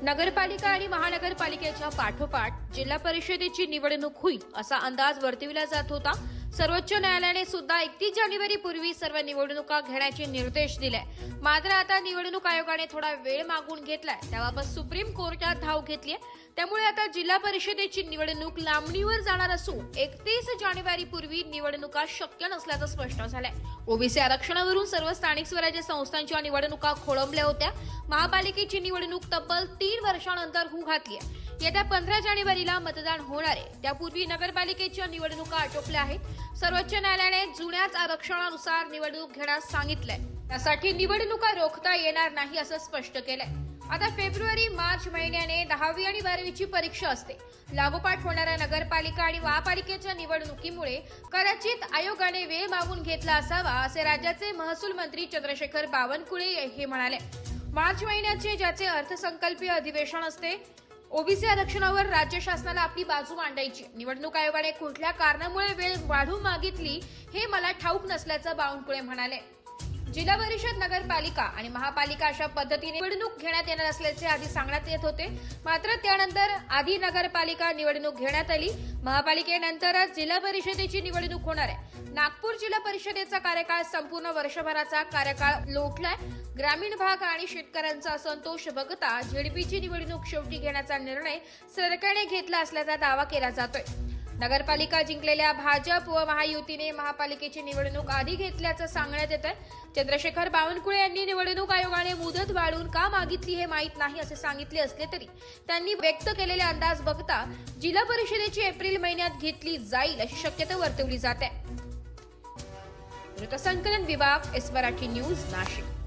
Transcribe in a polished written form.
नगरपालिका आणि महानगरपालिकेच्या पाठोपाठ जिल्हा परिषदेची निवडणूक होईल असा अंदाज वर्तविला जात होता। सर्वोच्च न्यायालयाने सुद्धा 31 जानेवारीपूर्वी सर्व निवडणुका घेण्याचे निर्देश दिले। मात्र आता निवडणूक आयोगाने थोडा वेळ मागून घेतलाय, त्याबाबत सुप्रीम कोर्टात धाव घेतली आहे। त्यामुळे आता जिल्हा परिषदेची निवडणूक लांबणीवर जाणार असून 31 जानेवारीपूर्वी निवडणुका शक्य नसल्याचं स्पष्ट झालंय। ओबीसी आरक्षणावरून सर्व स्थानिक स्वराज्य संस्थांच्या निवडणुका खोळंबल्या होत्या। महापालिकेची निवडणूक तब्बल 3 वर्षांनंतर होऊ घातली आहे। येत्या 15 जानेवारीला मतदान होणार आहे। त्यापूर्वी नगरपालिकेच्या निवडणुका आटोपल्या आहेत। सर्वोच्च न्यायालयाने जुन्याच आरक्षणानुसार निवडणूक घेण्यास सांगितलंय। त्यासाठी निवडणुका रोखता येणार नाही असं स्पष्ट केलंय। आता फेब्रुवारी मार्च महिन्याने 10वी आणि 12वीची परीक्षा असते। लागोपाठ होणाऱ्या नगरपालिका आणि महापालिकेच्या निवडणुकीमुळे कदाचित आयोगाने वेळ मागून घेतला असावा, असे राज्याचे महसूल मंत्री चंद्रशेखर बावनकुळे हे म्हणाले। मार्च महिन्याचे ज्याचे अर्थसंकल्पीय अधिवेशन असते, ओबीसी आरक्षणावर राज्य शासनाला आपली बाजू मांडायची। निवडणूक आयोगाने कुठल्या कारणामुळे वेळ वाढवून मागितली हे मला ठाऊक नसल्याचं बावनकुळे म्हणाले। जिल्हा परिषद, नगरपालिका आणि महापालिका अशा पद्धतीने निवडणूक घेण्यात येणार असल्याचे आधी सांगण्यात येत होते। मात्र त्यानंतर आधी नगरपालिका निवडणूक घेण्यात आली, महापालिकेनंतरच जिल्हा परिषदेची निवडणूक होणार आहे। नागपूर जिल्हा परिषदेचा कार्यकाळ संपूर्ण वर्षभराचा कार्यकाळ लोटलाय। ग्रामीण भाग आणि शेतकऱ्यांचा असंतोष बघता झेडपीची निवडणूक शेवटी घेण्याचा निर्णय सरकारने घेतला असल्याचा दावा केला जातोय। नगरपालिका जिंकलेल्या भाजप व महायुतीने महापालिकेची निवडणूक आधी घेतल्याचं सांगण्यात येत आहे। चंद्रशेखर बावनकुळे यांनी निवडणूक आयोगाने मुदत वाढवून का मागितली हे माहीत नाही असे सांगितले असले तरी त्यांनी व्यक्त केलेले अंदाज बघता जिल्हा परिषदेची एप्रिल महिन्यात घेतली जाईल अशी शक्यता वर्तवली जाते। वृत्तसंकलन विभाग, एस मराठी न्यूज, नाशिक।